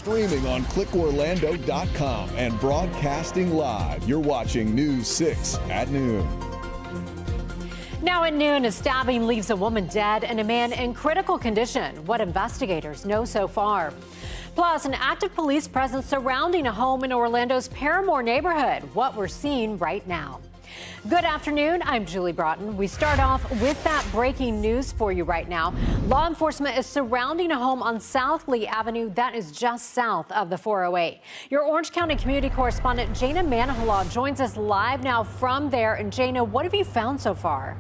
streaming on clickorlando.com and broadcasting live. You're watching News 6 at noon. Now at noon, a stabbing leaves a woman dead and a man in critical condition. What investigators know so far. Plus, an active police presence surrounding a home in Orlando's Parramore neighborhood. What we're seeing right now. Good afternoon. I'm Julie Broughton. We start off with that breaking news for you right now. Law enforcement is surrounding a home on South Lee Avenue that is just south of the 408. Your Orange County community correspondent Jana Manahalaw joins us live now from there. And Jana, what have you found so far?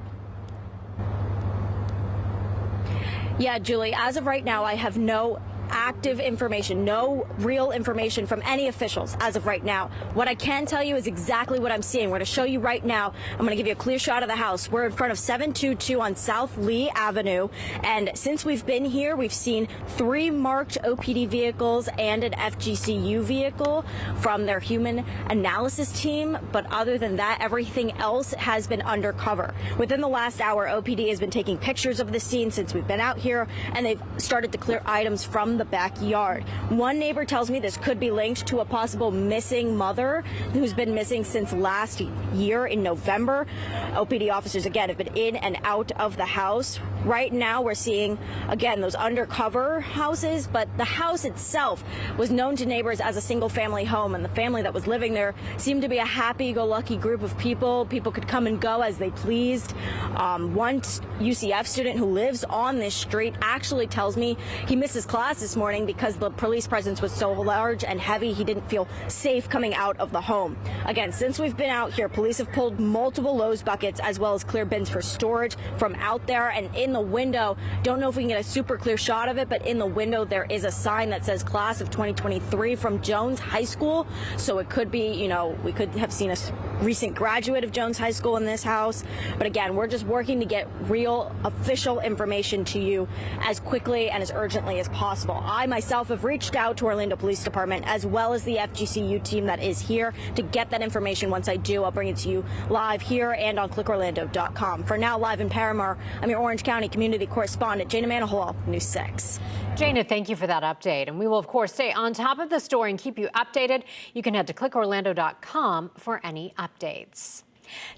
Yeah, Julie, as of right now, I have no active information, no real information from any officials as of right now. What I can tell you is exactly what I'm seeing. We're going to show you right now. I'm going to give you a clear shot of the house. We're in front of 722 on South Lee Avenue. And since we've been here, we've seen 3 marked OPD vehicles and an FGCU vehicle from their human analysis team. But other than that, everything else has been undercover. Within the last hour, OPD has been taking pictures of the scene since we've been out here, and they've started to clear items from the backyard. One neighbor tells me this could be linked to a possible missing mother who's been missing since last year in November. OPD officers, again, have been in and out of the house. Right now, we're seeing, again, those undercover houses, but the house itself was known to neighbors as a single-family home, and the family that was living there seemed to be a happy-go-lucky group of people. People could come and go as they pleased. One UCF student who lives on this street actually tells me he misses class this morning because the police presence was so large and heavy. He didn't feel safe coming out of the home. Again, since we've been out here, police have pulled multiple Lowe's buckets as well as clear bins for storage from out there. And in the window, don't know if we can get a super clear shot of it, but in the window there is a sign that says class of 2023 from Jones High School. So it could be, you know, we could have seen a recent graduate of Jones High School in this house. But again, we're just working to get real official information to you as quickly and as urgently as possible. I myself have reached out to Orlando Police Department as well as the FGCU team that is here to get that information. Once I do, I'll bring it to you live here and on clickorlando.com. For now, live in Parramore, I'm your Orange County community correspondent, Jana Manahalaw, News 6. Jana, thank you for that update. And we will, of course, stay on top of the story and keep you updated. You can head to clickorlando.com for any updates.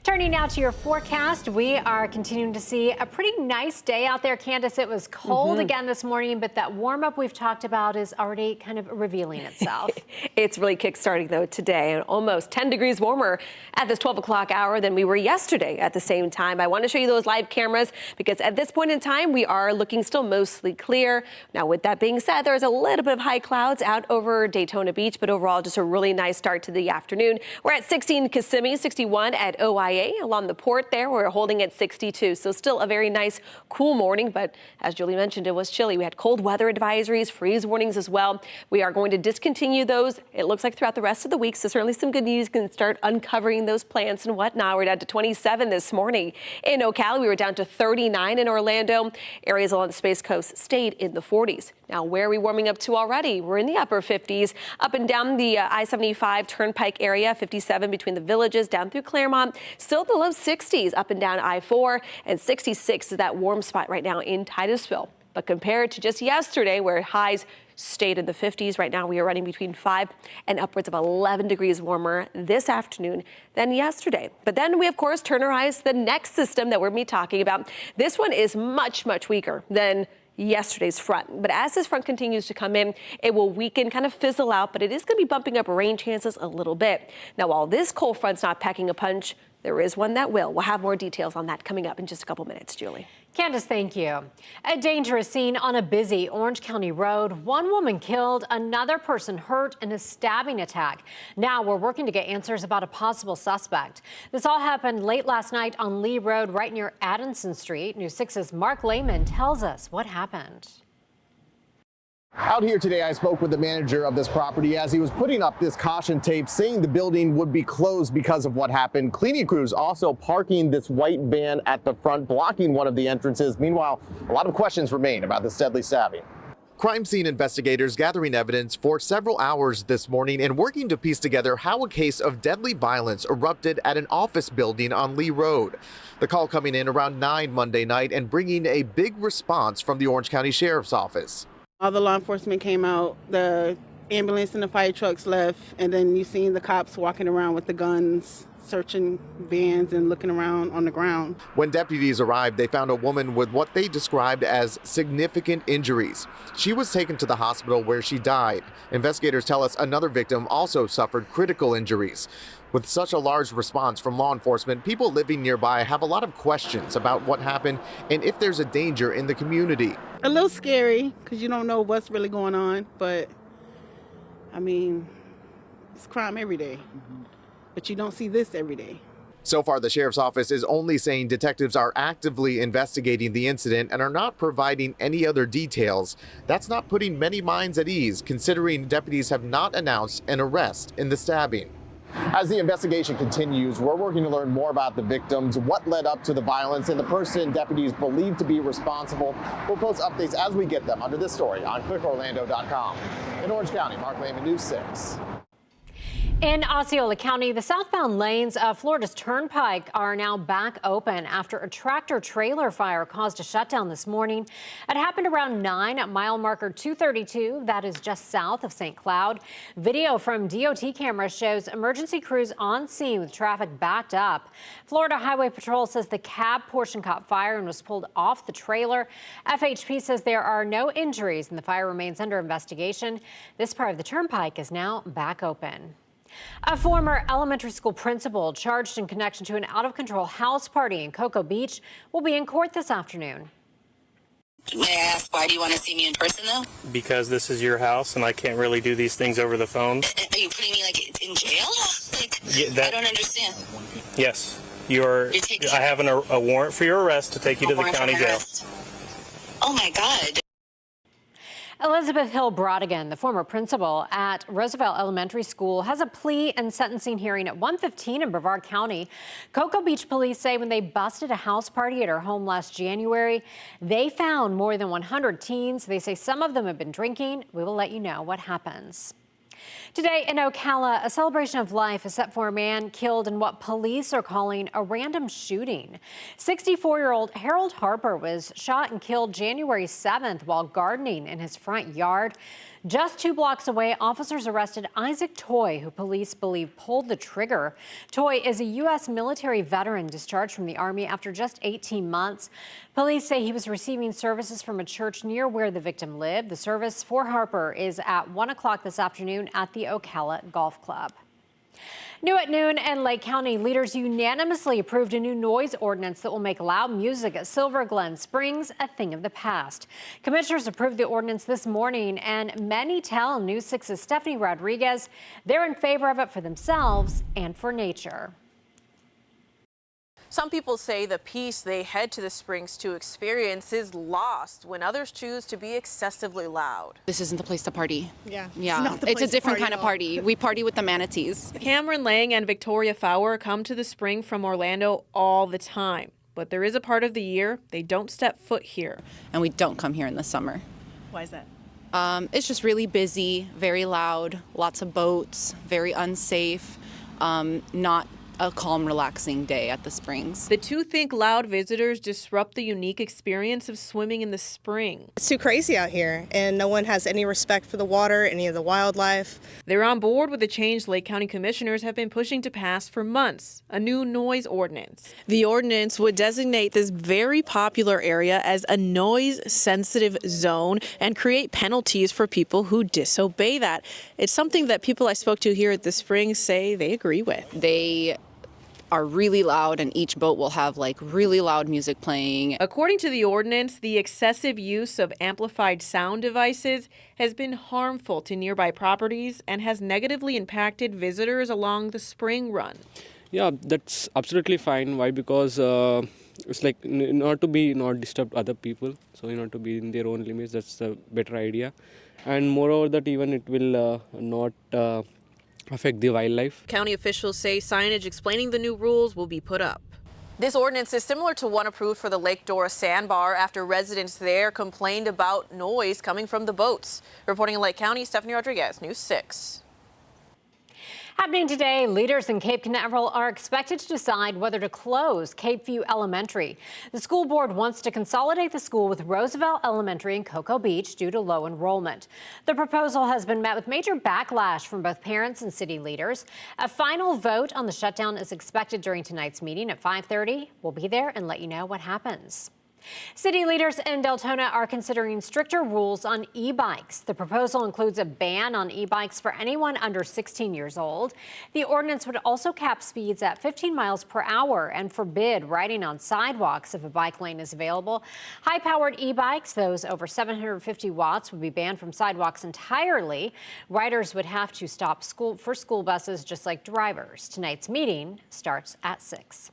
Turning now to your forecast, we are continuing to see a pretty nice day out there. Candace, it was cold again this morning, but that warm up we've talked about is already kind of revealing itself. It's really kickstarting though today, and almost 10 degrees warmer at this 12 o'clock hour than we were yesterday at the same time. I want to show you those live cameras because at this point in time, we are looking still mostly clear. Now, with that being said, there's a little bit of high clouds out over Daytona Beach, but overall just a really nice start to the afternoon. We're at 60 in Kissimmee, 61 at OIA. Along the port there, we're holding at 62. So still a very nice, cool morning. But as Julie mentioned, it was chilly. We had cold weather advisories, freeze warnings as well. We are going to discontinue those, it looks like, throughout the rest of the week. So certainly some good news. You can start uncovering those plants and whatnot. We're down to 27 this morning. In Ocala, we were down to 39 in Orlando. Areas along the Space Coast stayed in the 40s. Now, where are we warming up to already? We're in the upper 50s, up and down the I-75 Turnpike area, 57 between the villages, down through Claremont. Still the low 60s up and down I-4, and 66 is that warm spot right now in Titusville. But compared to just yesterday, where highs stayed in the 50s, right now we are running between 5 and upwards of 11 degrees warmer this afternoon than yesterday. But then we, of course, turn our eyes to the next system that we're going to be talking about. This one is much, much weaker than yesterday's front. But as this front continues to come in, it will weaken, kind of fizzle out, but it is going to be bumping up rain chances a little bit. Now, while this cold front's not packing a punch, there is one that will. We'll have more details on that coming up in just a couple minutes, Julie. Candace, thank you. A dangerous scene on a busy Orange County road. One woman killed, another person hurt in a stabbing attack. Now we're working to get answers about a possible suspect. This all happened late last night on Lee Road, right near Addison Street. News 6's Mark Lehman tells us what happened. Out here today, I spoke with the manager of this property as he was putting up this caution tape saying the building would be closed because of what happened. Cleaning crews also parking this white van at the front, blocking one of the entrances. Meanwhile, a lot of questions remain about this deadly stabbing. Crime scene investigators gathering evidence for several hours this morning and working to piece together how a case of deadly violence erupted at an office building on Lee Road. The call coming in around 9 Monday night and bringing a big response from the Orange County Sheriff's Office. All the law enforcement came out. The ambulance and the fire trucks left, and then you seen the cops walking around with the guns, searching vans and looking around on the ground. When deputies arrived, they found a woman with what they described as significant injuries. She was taken to the hospital where she died. Investigators tell us another victim also suffered critical injuries. With such a large response from law enforcement, people living nearby have a lot of questions about what happened and if there's a danger in the community. A little scary because you don't know what's really going on, but I mean, it's crime every day. But you don't see this every day. So far, the sheriff's office is only saying detectives are actively investigating the incident and are not providing any other details. That's not putting many minds at ease, considering deputies have not announced an arrest in the stabbing. As the investigation continues, we're working to learn more about the victims, what led up to the violence, and the person deputies believe to be responsible. We'll post updates as we get them under this story on clickorlando.com. In Orange County, Mark Lehman, News 6. In Osceola County, the southbound lanes of Florida's Turnpike are now back open after a tractor-trailer fire caused a shutdown this morning. It happened around 9 at mile marker 232, that is just south of St. Cloud. Video from DOT cameras shows emergency crews on scene with traffic backed up. Florida Highway Patrol says the cab portion caught fire and was pulled off the trailer. FHP says there are no injuries and the fire remains under investigation. This part of the Turnpike is now back open. A former elementary school principal charged in connection to an out-of-control house party in Cocoa Beach will be in court this afternoon. May I ask, why do you want to see me in person, though? Because this is your house, and I can't really do these things over the phone. Are you putting me, in jail? I don't understand. Yes. I have a warrant for your arrest to take you to the county jail. Oh, my God. Elizabeth Hill Brodigan, the former principal at Roosevelt Elementary School, has a plea and sentencing hearing at 1:15 in Brevard County. Cocoa Beach police say when they busted a house party at her home last January, they found more than 100 teens. They say some of them have been drinking. We will let you know what happens. Today in Ocala, a celebration of life is set for a man killed in what police are calling a random shooting. 64-year-old Harold Harper was shot and killed January 7th while gardening in his front yard. Just 2 blocks away, officers arrested Isaac Toy, who police believe pulled the trigger. Toy is a U.S. military veteran discharged from the Army after just 18 months. Police say he was receiving services from a church near where the victim lived. The service for Harper is at 1 o'clock this afternoon at the Ocala Golf Club. New at noon in Lake County, leaders unanimously approved a new noise ordinance that will make loud music at Silver Glen Springs a thing of the past. Commissioners approved the ordinance this morning, and many tell News 6's Stephanie Rodriguez they're in favor of it for themselves and for nature. Some people say the peace they head to the springs to experience is lost when others choose to be excessively loud. This isn't the place to party. Yeah. It's a different kind of party. We party with the manatees. Cameron Lang and Victoria Fowler come to the spring from Orlando all the time, but there is a part of the year they don't step foot here. And we don't come here in the summer. Why is that? It's just really busy, very loud, lots of boats, very unsafe, not a calm, relaxing day at the springs. The two think loud visitors disrupt the unique experience of swimming in the spring. It's too crazy out here, and no one has any respect for the water, any of the wildlife. They're on board with the change Lake County commissioners have been pushing to pass for months, a new noise ordinance. The ordinance would designate this very popular area as a noise-sensitive zone and create penalties for people who disobey that. It's something that people I spoke to here at the Springs say they agree with. They are really loud, and each boat will have really loud music playing. According to the ordinance, the excessive use of amplified sound devices has been harmful to nearby properties and has negatively impacted visitors along the spring run. Yeah, that's absolutely fine. Why? Because it's not disturb other people, so to be in their own limits. That's a better idea, and moreover that even it will not affect the wildlife. County officials say signage explaining the new rules will be put up. This ordinance is similar to one approved for the Lake Dora sandbar after residents there complained about noise coming from the boats. Reporting in Lake County, Stephanie Rodriguez, News 6. Happening today, leaders in Cape Canaveral are expected to decide whether to close Cape View Elementary. The school board wants to consolidate the school with Roosevelt Elementary in Cocoa Beach due to low enrollment. The proposal has been met with major backlash from both parents and city leaders. A final vote on the shutdown is expected during tonight's meeting at 5:30. We'll be there and let you know what happens. City leaders in Deltona are considering stricter rules on e-bikes. The proposal includes a ban on e-bikes for anyone under 16 years old. The ordinance would also cap speeds at 15 miles per hour and forbid riding on sidewalks if a bike lane is available. High-powered e-bikes, those over 750 watts, would be banned from sidewalks entirely. Riders would have to stop for school buses just like drivers. Tonight's meeting starts at 6.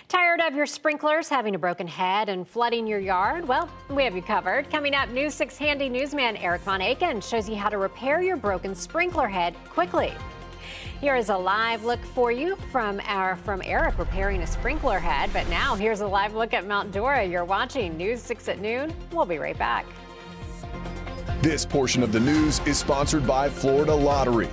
Tired of your sprinklers having a broken head and flooding your yard? Well, we have you covered. Coming up, News 6 handy newsman Eric Von Aken shows you how to repair your broken sprinkler head quickly. Here is a live look for you from Eric repairing a sprinkler head. But now here's a live look at Mount Dora. You're watching News 6 at noon. We'll be right back. This portion of the news is sponsored by Florida Lottery.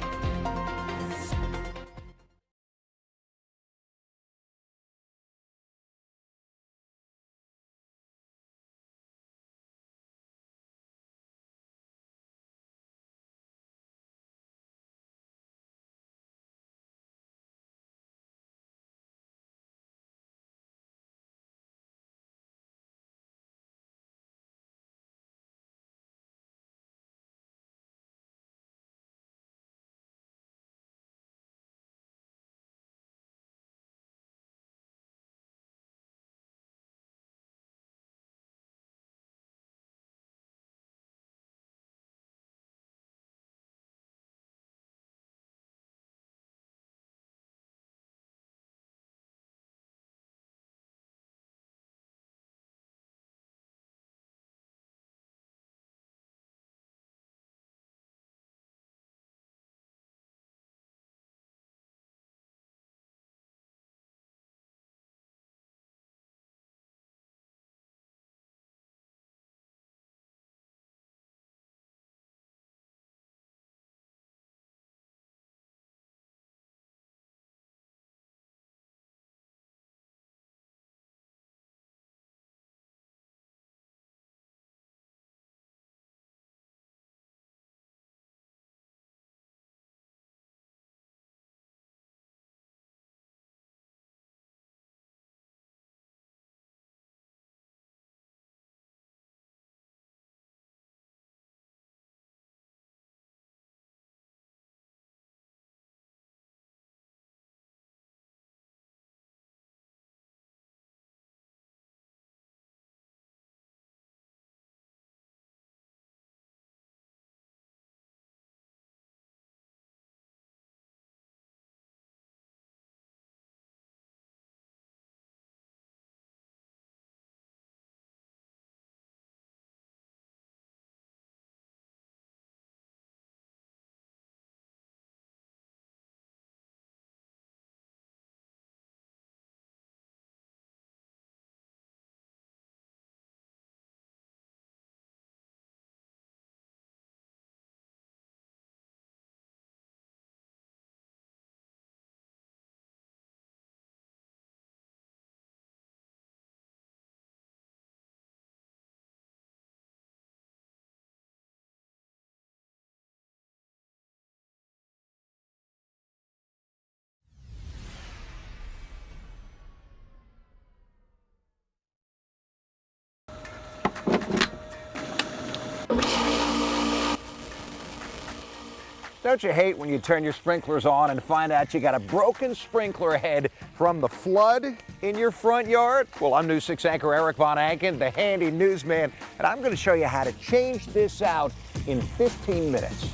Don't you hate when you turn your sprinklers on and find out you got a broken sprinkler head from the flood in your front yard? Well, I'm News 6 anchor Eric Von Aken, the handy newsman, and I'm going to show you how to change this out in 15 minutes.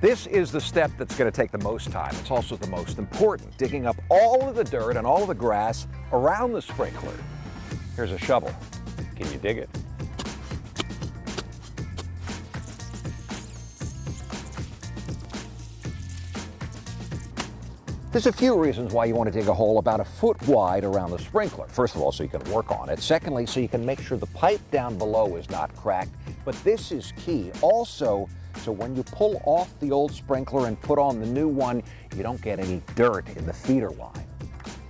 This is the step that's going to take the most time. It's also the most important, digging up all of the dirt and all of the grass around the sprinkler. Here's a shovel. Can you dig it? There's a few reasons why you want to dig a hole about a foot wide around the sprinkler. First of all, so you can work on it. Secondly, so you can make sure the pipe down below is not cracked. But this is key. Also, so when you pull off the old sprinkler and put on the new one, you don't get any dirt in the feeder line.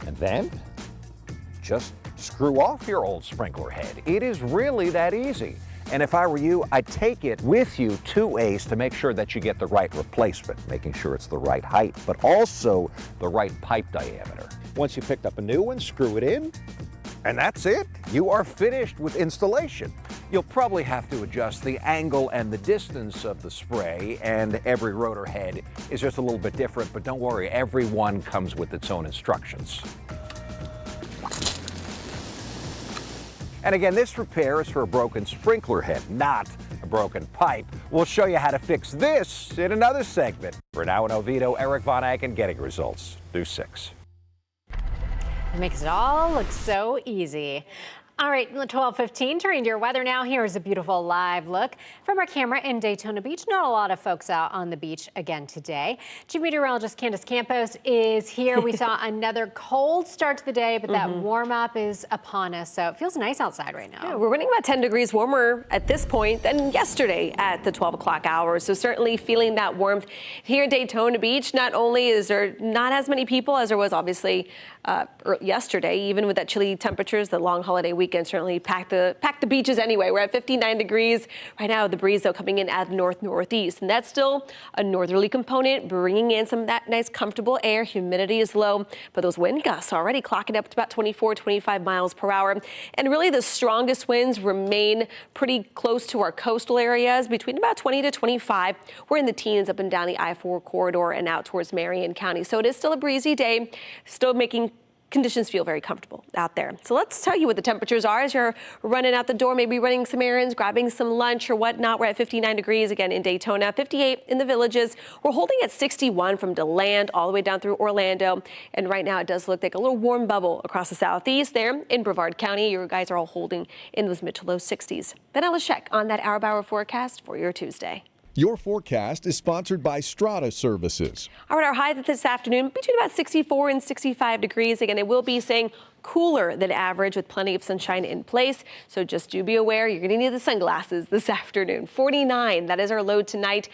And then, just screw off your old sprinkler head. It is really that easy. And if I were you, I'd take it with you to Ace to make sure that you get the right replacement, making sure it's the right height, but also the right pipe diameter. Once you picked up a new one, screw it in, and that's it. You are finished with installation. You'll probably have to adjust the angle and the distance of the spray, and every rotor head is just a little bit different, but don't worry, every one comes with its own instructions. And again, this repair is for a broken sprinkler head, not a broken pipe. We'll show you how to fix this in another segment. For now in Oviedo, Eric Von Aken getting results. News 6. It makes it all look so easy. All right, 12:15, turning to your weather now. Here's a beautiful live look from our camera in Daytona Beach. Not a lot of folks out on the beach again today. Chief Meteorologist Candace Campos is here. We saw another cold start to the day, but that warm up is upon us, so it feels nice outside right now. Yeah, we're running about 10 degrees warmer at this point than yesterday at the 12 o'clock hour, so certainly feeling that warmth here at Daytona Beach. Not only is there not as many people as there was obviously yesterday, even with that chilly temperatures, the long holiday weekend certainly packed the beaches anyway. We're at 59 degrees right now. The breeze though coming in at northeast, and that's still a northerly component, bringing in some of that nice comfortable air. Humidity is low, but those wind gusts already clocking up to about 24, 25 miles per hour. And really the strongest winds remain pretty close to our coastal areas, between about 20 to 25. We're in the teens up and down the I-4 corridor and out towards Marion County. So it is still a breezy day, still making conditions feel very comfortable out there. So let's tell you what the temperatures are as you're running out the door, maybe running some errands, grabbing some lunch or whatnot. We're at 59 degrees again in Daytona, 58 in the Villages. We're holding at 61 from DeLand all the way down through Orlando. And right now it does look like a little warm bubble across the southeast there in Brevard County. You guys are all holding in those mid to low 60s. Then let's check on that hour-by-hour forecast for your Tuesday. Your forecast is sponsored by Strata Services. All right, our high this afternoon between about 64 and 65 degrees. Again, it will be staying cooler than average with plenty of sunshine in place. So just do be aware you're going to need the sunglasses this afternoon. 49, that is our low tonight.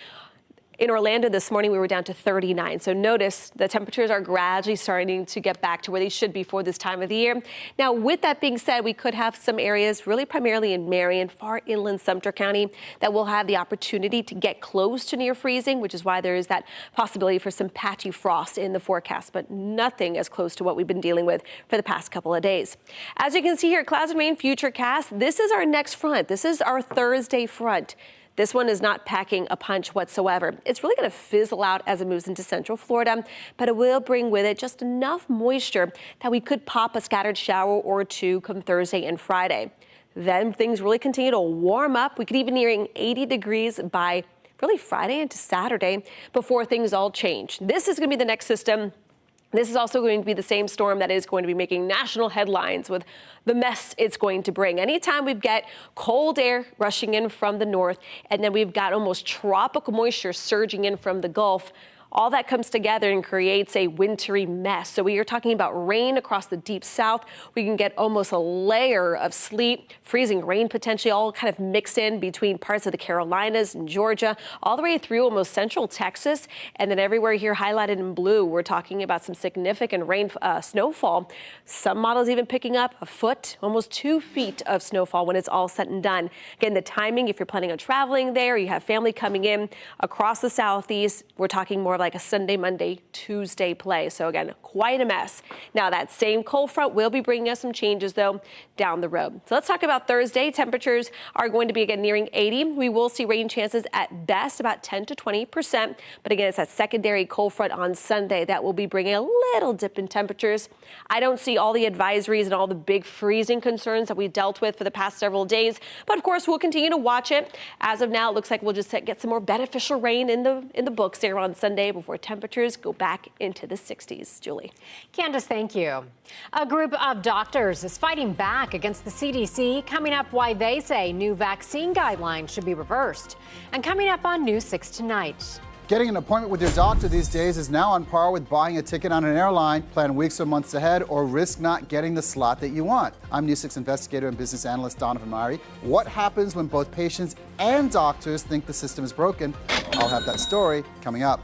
In Orlando this morning, we were down to 39. So notice the temperatures are gradually starting to get back to where they should be for this time of the year. Now, with that being said, we could have some areas, really primarily in Marion, far inland Sumter County, that will have the opportunity to get close to near freezing, which is why there is that possibility for some patchy frost in the forecast, but nothing as close to what we've been dealing with for the past couple of days. As you can see here, clouds and rain futurecast. This is our next front. This is our Thursday front. This one is not packing a punch whatsoever. It's really going to fizzle out as it moves into central Florida, but it will bring with it just enough moisture that we could pop a scattered shower or two come Thursday and Friday. Then things really continue to warm up. We could even nearing 80 degrees by really Friday into Saturday before things all change. This is going to be the next system. This is also going to be the same storm that is going to be making national headlines with the mess it's going to bring. Anytime we get cold air rushing in from the north, and then we've got almost tropical moisture surging in from the Gulf, all that comes together and creates a wintry mess. So we are talking about rain across the deep south. We can get almost a layer of sleet, freezing rain potentially, all kind of mixed in between parts of the Carolinas and Georgia, all the way through almost central Texas. And then everywhere here highlighted in blue, we're talking about some significant rain, snowfall. Some models even picking up a foot, almost 2 feet of snowfall when it's all said and done. Again, the timing, if you're planning on traveling there, you have family coming in across the southeast, we're talking more like a Sunday, Monday, Tuesday play. So again, quite a mess. Now that same cold front will be bringing us some changes though down the road. So let's talk about Thursday. Temperatures are going to be again nearing 80. We will see rain chances at best about 10 to 20%. But again, it's that secondary cold front on Sunday that will be bringing a little dip in temperatures. I don't see all the advisories and all the big freezing concerns that we dealt with for the past several days. But of course, we'll continue to watch it. As of now, it looks like we'll just get some more beneficial rain in the books there on Sunday before temperatures go back into the 60s. Julie. Candace, thank you. A group of doctors is fighting back against the CDC, coming up why they say new vaccine guidelines should be reversed. And coming up on News 6 tonight. Getting an appointment with your doctor these days is now on par with buying a ticket on an airline. Plan weeks or months ahead or risk not getting the slot that you want. I'm News 6 investigator and business analyst Donovan Mari. What happens when both patients and doctors think the system is broken? I'll have that story coming up.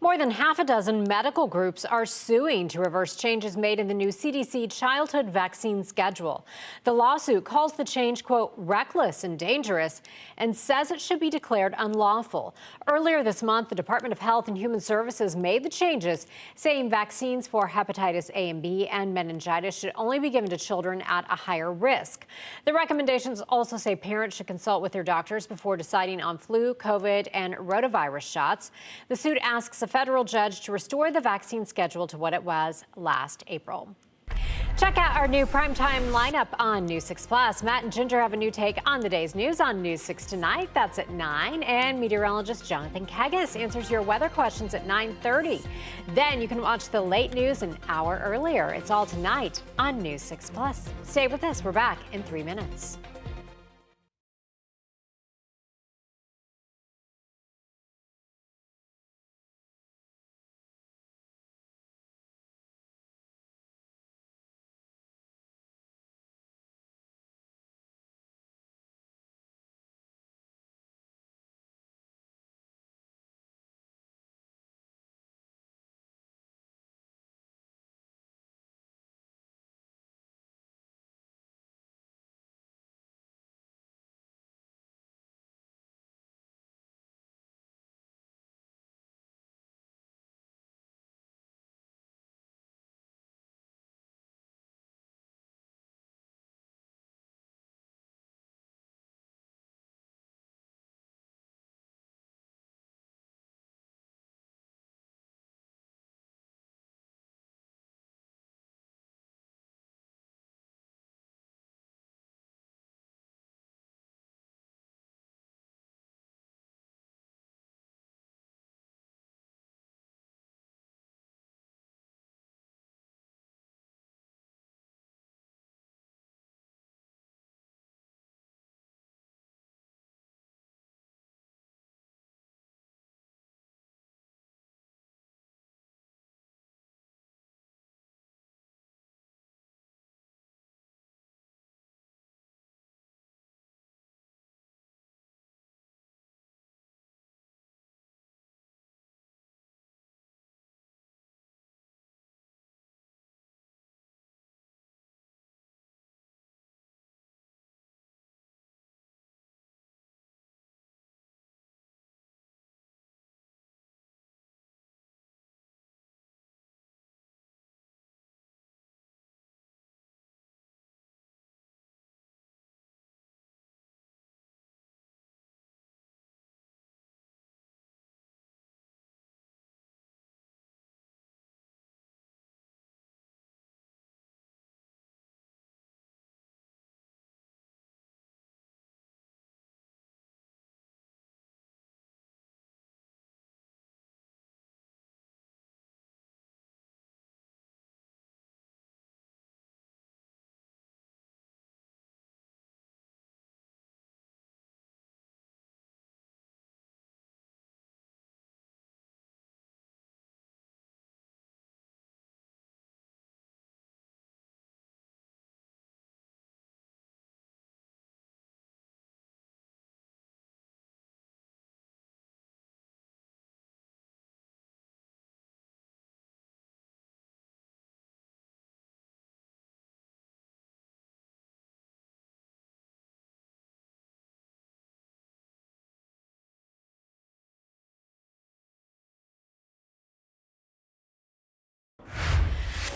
More than half a dozen medical groups are suing to reverse changes made in the new CDC childhood vaccine schedule. The lawsuit calls the change, quote, reckless and dangerous, and says it should be declared unlawful. Earlier this month, the Department of Health and Human Services made the changes, saying vaccines for hepatitis A and B and meningitis should only be given to children at a higher risk. The recommendations also say parents should consult with their doctors before deciding on flu, COVID, and rotavirus shots. The suit asks a federal judge to restore the vaccine schedule to what it was last April. Check out our new primetime lineup on News 6 Plus. Matt and Ginger have a new take on the day's news on News 6 tonight. That's at 9. And meteorologist Jonathan Kegas answers your weather questions at 9:30. Then you can watch the late news an hour earlier. It's all tonight on News 6 Plus. Stay with us. We're back in 3 minutes.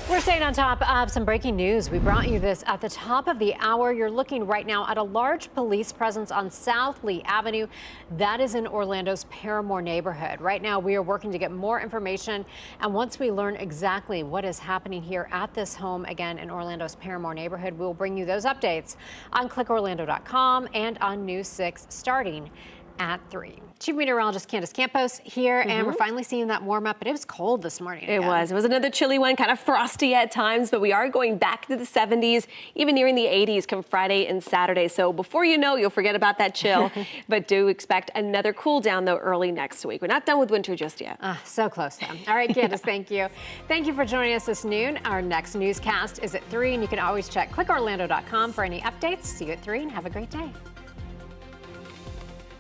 We're staying on top of some breaking news. We brought you this at the top of the hour. You're looking right now at a large police presence on South Lee Avenue. That is in Orlando's Parramore neighborhood. Right now, we are working to get more information. And once we learn exactly what is happening here at this home, again, in Orlando's Parramore neighborhood, we'll bring you those updates on clickorlando.com and on News 6 starting at 3. Chief Meteorologist Candace Campos here, and we're finally seeing that warm up, but it was cold this morning. It was another chilly one, kind of frosty at times, but we are going back to the 70s, even nearing the 80s come Friday and Saturday. So before you know, you'll forget about that chill, but do expect another cool down though early next week. We're not done with winter just yet. So close though. All right, Candace, thank you. Thank you for joining us this noon. Our next newscast is at 3, and you can always check clickorlando.com for any updates. See you at 3 and have a great day.